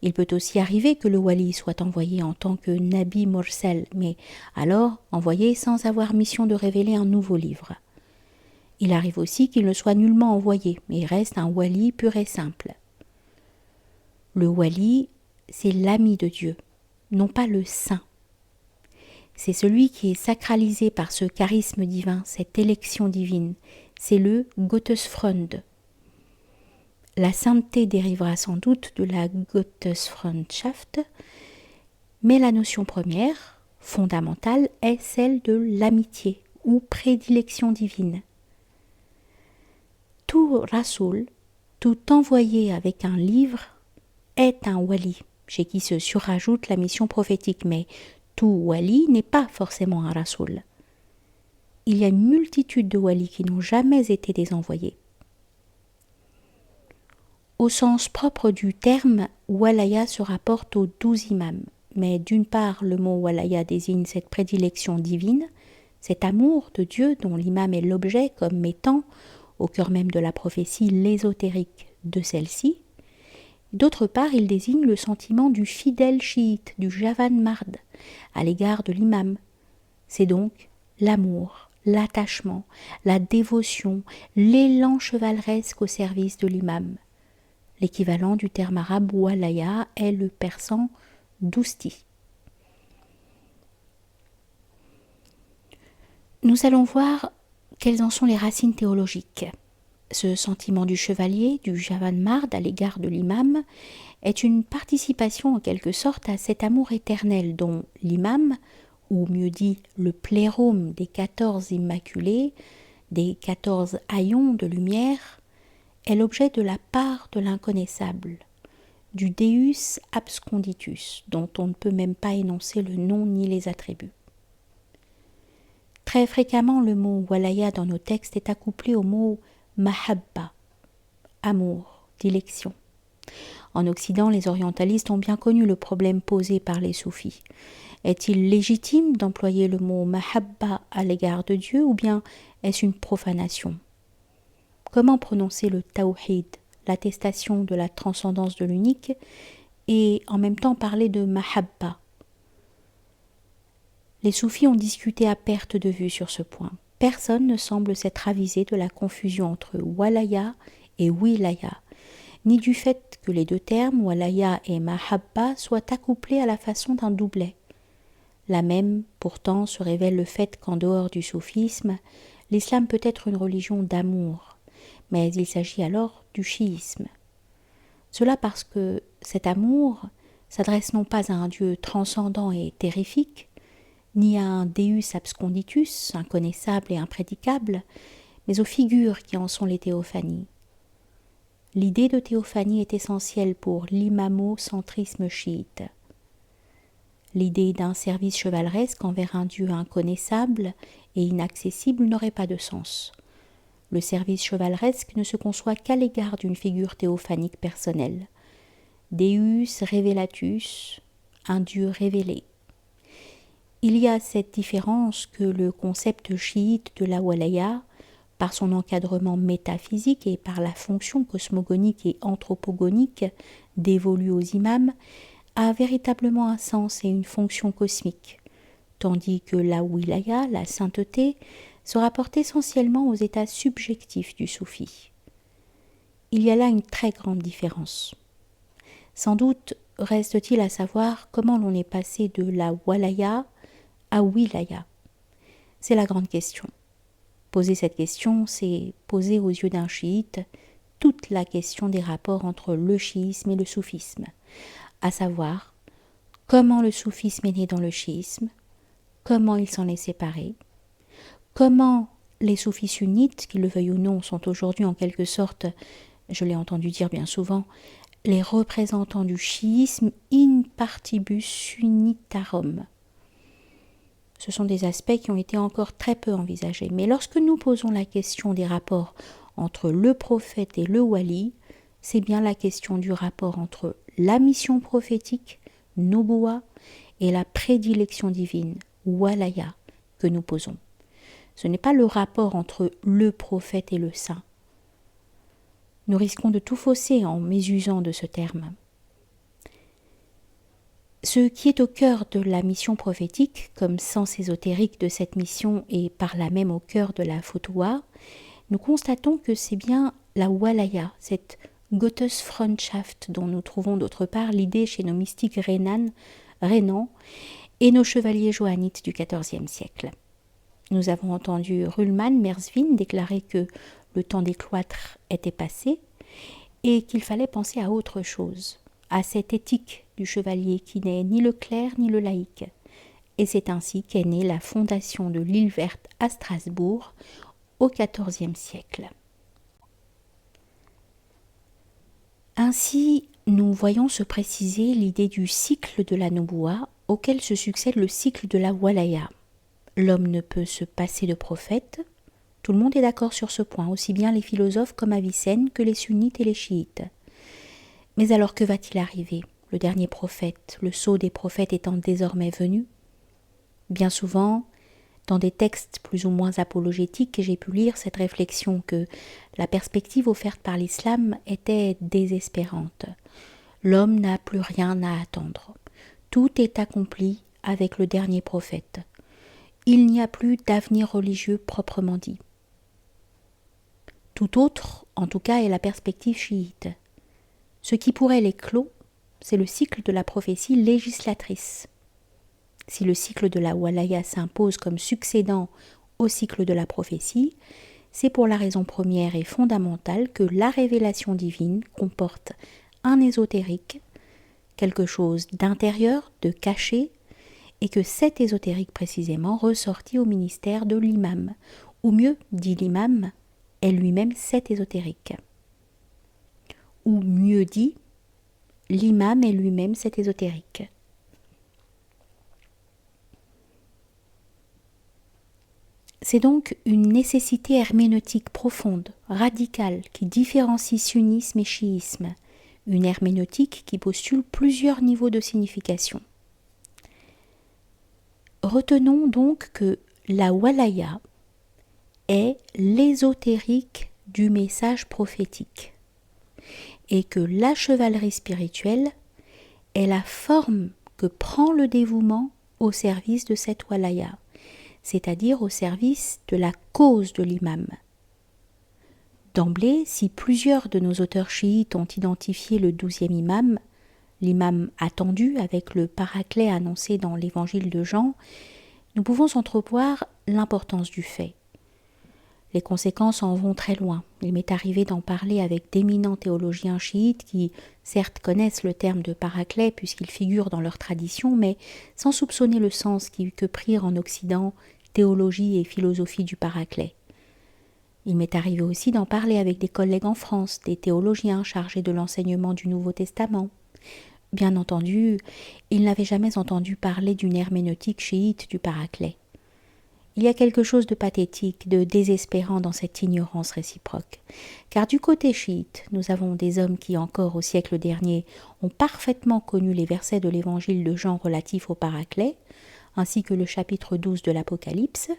Il peut aussi arriver que le wali soit envoyé en tant que nabi mursal, mais alors envoyé sans avoir mission de révéler un nouveau livre. Il arrive aussi qu'il ne soit nullement envoyé, mais il reste un wali pur et simple. Le wali, c'est l'ami de Dieu, non pas le saint. C'est celui qui est sacralisé par ce charisme divin, cette élection divine. C'est le Gottesfreund. La sainteté dérivera sans doute de la Gottesfreundschaft, mais la notion première, fondamentale, est celle de l'amitié ou prédilection divine. Tout rasoul, tout envoyé avec un livre, est un wali, chez qui se surajoute la mission prophétique, mais tout wali n'est pas forcément un rasoul. Il y a une multitude de walis qui n'ont jamais été des envoyés. Au sens propre du terme, walaya se rapporte aux 12 imams, mais d'une part le mot walaya désigne cette prédilection divine, cet amour de Dieu dont l'imam est l'objet comme mettant au cœur même de la prophétie l'ésotérique de celle-ci. D'autre part, il désigne le sentiment du fidèle chiite, du Javan Mard, à l'égard de l'imam. C'est donc l'amour, l'attachement, la dévotion, l'élan chevaleresque au service de l'imam. L'équivalent du terme arabe walaya est le persan dousti. Nous allons voir quelles en sont les racines théologiques. Ce sentiment du chevalier, du Javan Mard à l'égard de l'imam, est une participation en quelque sorte à cet amour éternel dont l'imam, ou mieux dit le plérôme des 14 immaculés, des 14 haillons de lumière, est l'objet de la part de l'inconnaissable, du Deus absconditus, dont on ne peut même pas énoncer le nom ni les attributs. Très fréquemment, le mot walaya dans nos textes est accouplé au mot mahabba, amour, dilection. En Occident, les orientalistes ont bien connu le problème posé par les soufis. Est-il légitime d'employer le mot mahabba à l'égard de Dieu ou bien est-ce une profanation ? Comment prononcer le tawhid, l'attestation de la transcendance de l'unique, et en même temps parler de mahabba ? Les soufis ont discuté à perte de vue sur ce point. Personne ne semble s'être avisé de la confusion entre walaya et wilaya, ni du fait que les deux termes, walaya et mahabba, soient accouplés à la façon d'un doublet. Là même, pourtant, se révèle le fait qu'en dehors du soufisme, l'islam peut être une religion d'amour, mais il s'agit alors du chiisme. Cela parce que cet amour s'adresse non pas à un Dieu transcendant et terrifique, ni à un Deus absconditus, inconnaissable et imprédicable, mais aux figures qui en sont les théophanies. L'idée de théophanie est essentielle pour l'imamocentrisme chiite. L'idée d'un service chevaleresque envers un Dieu inconnaissable et inaccessible n'aurait pas de sens. Le service chevaleresque ne se conçoit qu'à l'égard d'une figure théophanique personnelle. Deus revelatus, un Dieu révélé. Il y a cette différence que le concept chiite de la walaya, par son encadrement métaphysique et par la fonction cosmogonique et anthropogonique dévolue aux imams, a véritablement un sens et une fonction cosmique, tandis que la wilaya, la sainteté, se rapporte essentiellement aux états subjectifs du soufi. Il y a là une très grande différence. Sans doute reste-t-il à savoir comment l'on est passé de la walaya à wilaya. C'est la grande question. Poser cette question, c'est poser aux yeux d'un chiite toute la question des rapports entre le chiisme et le soufisme, à savoir comment le soufisme est né dans le chiisme, comment il s'en est séparé, comment les soufis sunnites, qu'ils le veuillent ou non, sont aujourd'hui en quelque sorte, je l'ai entendu dire bien souvent, les représentants du chiisme in partibus sunnitarum. Ce sont des aspects qui ont été encore très peu envisagés. Mais lorsque nous posons la question des rapports entre le prophète et le wali, c'est bien la question du rapport entre la mission prophétique, nubuwa, et la prédilection divine, walaya, que nous posons. Ce n'est pas le rapport entre le prophète et le saint. Nous risquons de tout fausser en mésusant de ce terme. Ce qui est au cœur de la mission prophétique, comme sens ésotérique de cette mission et par là même au cœur de la Futuwa, nous constatons que c'est bien la walaya, cette Gottesfreundschaft dont nous trouvons d'autre part l'idée chez nos mystiques rhénans et nos chevaliers johannites du XIVe siècle. Nous avons entendu Ruhlmann Merswin déclarer que le temps des cloîtres était passé et qu'il fallait penser à autre chose, à cette éthique du chevalier qui n'est ni le clerc ni le laïc. Et c'est ainsi qu'est née la fondation de l'île verte à Strasbourg au XIVe siècle. Ainsi, nous voyons se préciser l'idée du cycle de la nubuwa auquel se succède le cycle de la walaya. L'homme ne peut se passer de prophète. Tout le monde est d'accord sur ce point, aussi bien les philosophes comme Avicenne que les sunnites et les chiites. Mais alors que va-t-il arriver, le dernier prophète, le sceau des prophètes étant désormais venu? Bien souvent, dans des textes plus ou moins apologétiques, j'ai pu lire cette réflexion que la perspective offerte par l'islam était désespérante. L'homme n'a plus rien à attendre. Tout est accompli avec le dernier prophète. Il n'y a plus d'avenir religieux proprement dit. Tout autre, en tout cas, est la perspective chiite. Ce qui pourrait les clos, c'est le cycle de la prophétie législatrice. Si le cycle de la walaya s'impose comme succédant au cycle de la prophétie, c'est pour la raison première et fondamentale que la révélation divine comporte un ésotérique, quelque chose d'intérieur, de caché, et que cet ésotérique précisément ressortit au ministère de l'imam, ou mieux, dit l'imam, est lui-même cet ésotérique. Ou mieux dit, l'imam est lui-même cet ésotérique. C'est donc une nécessité herméneutique profonde, radicale, qui différencie sunnisme et chiisme, une herméneutique qui postule plusieurs niveaux de signification. Retenons donc que la walaya est l'ésotérique du message prophétique et que la chevalerie spirituelle est la forme que prend le dévouement au service de cette walaya, c'est-à-dire au service de la cause de l'imam. D'emblée, si plusieurs de nos auteurs chiites ont identifié le 12e imam, l'imam attendu avec le paraclet annoncé dans l'évangile de Jean, nous pouvons entrevoir l'importance du fait. Les conséquences en vont très loin. Il m'est arrivé d'en parler avec d'éminents théologiens chiites qui, certes, connaissent le terme de paraclet puisqu'il figure dans leur tradition, mais sans soupçonner le sens que prirent en Occident théologie et philosophie du paraclet. Il m'est arrivé aussi d'en parler avec des collègues en France, des théologiens chargés de l'enseignement du Nouveau Testament. Bien entendu, ils n'avaient jamais entendu parler d'une herméneutique chiite du paraclet. Il y a quelque chose de pathétique, de désespérant dans cette ignorance réciproque. Car du côté chiite, nous avons des hommes qui, encore au siècle dernier, ont parfaitement connu les versets de l'évangile de Jean relatifs au paraclet, ainsi que le chapitre 12 de l'Apocalypse.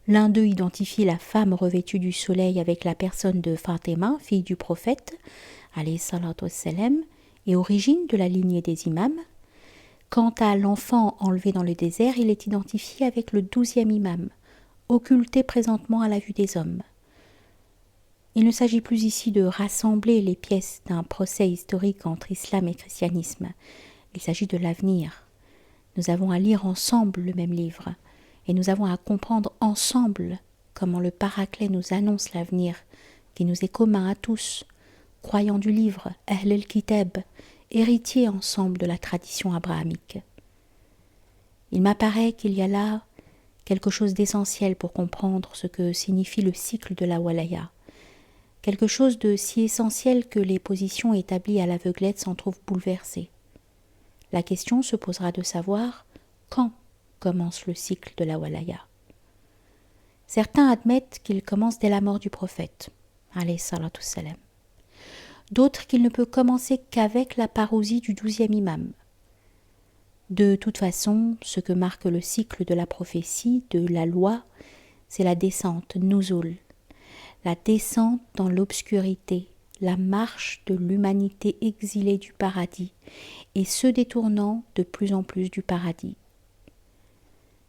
L'un d'eux identifie la femme revêtue du soleil avec la personne de Fatima, fille du prophète, alayhi salatu wassalam, et origine de la lignée des imams. Quant à l'enfant enlevé dans le désert, il est identifié avec le 12e imam, occulté présentement à la vue des hommes. Il ne s'agit plus ici de rassembler les pièces d'un procès historique entre islam et christianisme. Il s'agit de l'avenir. Nous avons à lire ensemble le même livre et nous avons à comprendre ensemble comment le Paraclet nous annonce l'avenir qui nous est commun à tous, croyants du livre, Ahl al-Kitab, héritiers ensemble de la tradition abrahamique. Il m'apparaît qu'il y a là quelque chose d'essentiel pour comprendre ce que signifie le cycle de la walaya, quelque chose de si essentiel que les positions établies à l'aveuglette s'en trouvent bouleversées. La question se posera de savoir quand commence le cycle de la walaya. Certains admettent qu'il commence dès la mort du prophète, alayhi salatu wassalam. D'autres qu'il ne peut commencer qu'avec la parousie du 12e imam. De toute façon, ce que marque le cycle de la prophétie, de la loi, c'est la descente, nuzul, la descente dans l'obscurité, la marche de l'humanité exilée du paradis et se détournant de plus en plus du paradis.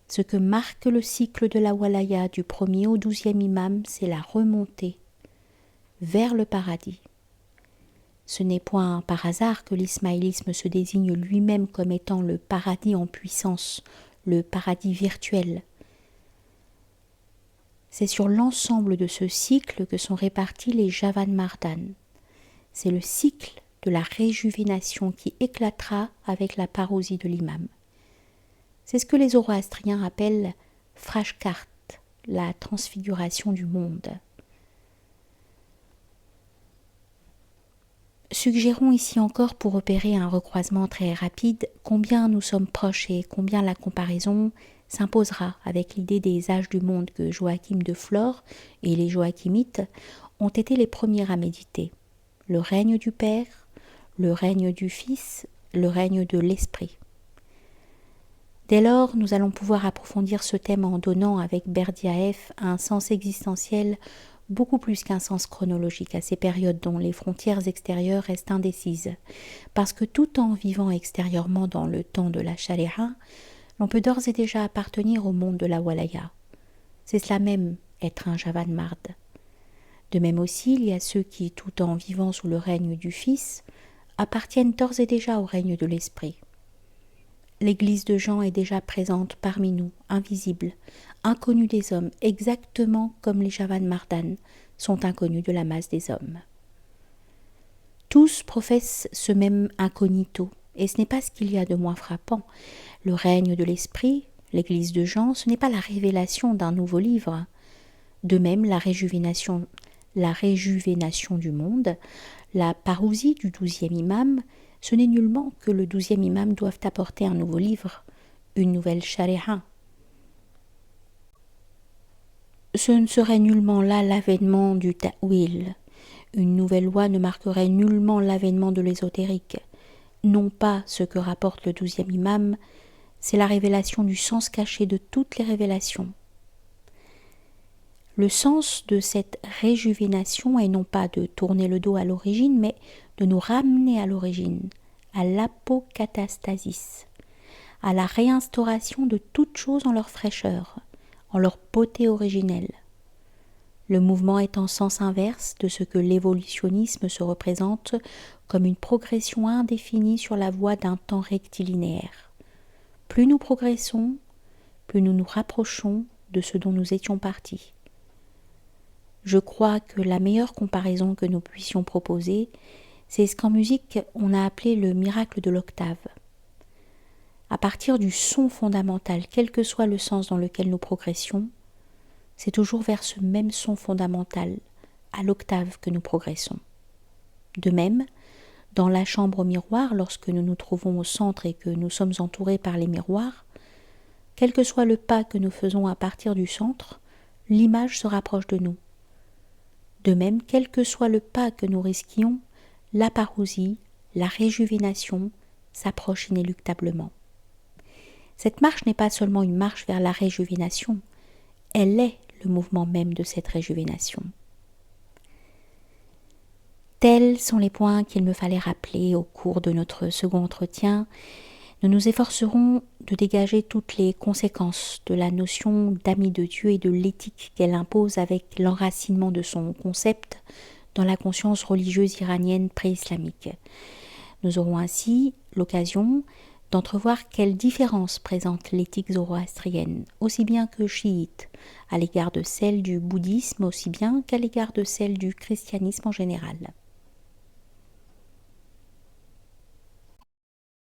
Ce que marque le cycle de la walaya du 1er au 12e imam, c'est la remontée vers le paradis. Ce n'est point par hasard que l'ismaélisme se désigne lui-même comme étant le paradis en puissance, le paradis virtuel. C'est sur l'ensemble de ce cycle que sont répartis les Javan Mardan. C'est le cycle de la réjuvénation qui éclatera avec la parousie de l'imam. C'est ce que les zoroastriens appellent Frashkart, la transfiguration du monde. Suggérons ici encore, pour opérer un recroisement très rapide, combien nous sommes proches et combien la comparaison s'imposera avec l'idée des âges du monde que Joachim de Flore et les Joachimites ont été les premiers à méditer. Le règne du Père, le règne du Fils, le règne de l'Esprit. Dès lors, nous allons pouvoir approfondir ce thème en donnant avec Berdyaev un sens existentiel beaucoup plus qu'un sens chronologique à ces périodes dont les frontières extérieures restent indécises, parce que tout en vivant extérieurement dans le temps de la Sharia, l'on peut d'ores et déjà appartenir au monde de la walaya. C'est cela même, être un Javan Mard. De même aussi, il y a ceux qui, tout en vivant sous le règne du Fils, appartiennent d'ores et déjà au règne de l'Esprit. L'Église de Jean est déjà présente parmi nous, invisible, inconnue des hommes, exactement comme les Javan Mardan sont inconnus de la masse des hommes. Tous professent ce même incognito, et ce n'est pas ce qu'il y a de moins frappant. Le règne de l'Esprit, l'Église de Jean, ce n'est pas la révélation d'un nouveau livre. De même, la réjuvénation du monde, la parousie du 12e imam, ce n'est nullement que le 12e imam doive apporter un nouveau livre, une nouvelle sharia. Ce ne serait nullement là l'avènement du ta'wil. Une nouvelle loi ne marquerait nullement l'avènement de l'ésotérique. Non pas ce que rapporte le 12e imam, c'est la révélation du sens caché de toutes les révélations. Le sens de cette réjuvénation est non pas de tourner le dos à l'origine, mais de nous ramener à l'origine, à l'apokatastasis, à la réinstauration de toutes choses en leur fraîcheur, en leur beauté originelle. Le mouvement est en sens inverse de ce que l'évolutionnisme se représente comme une progression indéfinie sur la voie d'un temps rectilinéaire. Plus nous progressons, plus nous nous rapprochons de ce dont nous étions partis. Je crois que la meilleure comparaison que nous puissions proposer, c'est ce qu'en musique on a appelé le miracle de l'octave. À partir du son fondamental, quel que soit le sens dans lequel nous progressions, c'est toujours vers ce même son fondamental, à l'octave, que nous progressons. De même, dans la chambre au miroir, lorsque nous nous trouvons au centre et que nous sommes entourés par les miroirs, quel que soit le pas que nous faisons à partir du centre, l'image se rapproche de nous. De même, quel que soit le pas que nous risquions, la parousie, la réjuvénation s'approche inéluctablement. Cette marche n'est pas seulement une marche vers la réjuvénation, elle est le mouvement même de cette réjuvénation. Tels sont les points qu'il me fallait rappeler au cours de notre second entretien. Nous nous efforcerons de dégager toutes les conséquences de la notion d'ami de Dieu et de l'éthique qu'elle impose avec l'enracinement de son concept dans la conscience religieuse iranienne pré-islamique. Nous aurons ainsi l'occasion d'entrevoir quelle différence présente l'éthique zoroastrienne, aussi bien que chiite, à l'égard de celle du bouddhisme, aussi bien qu'à l'égard de celle du christianisme en général.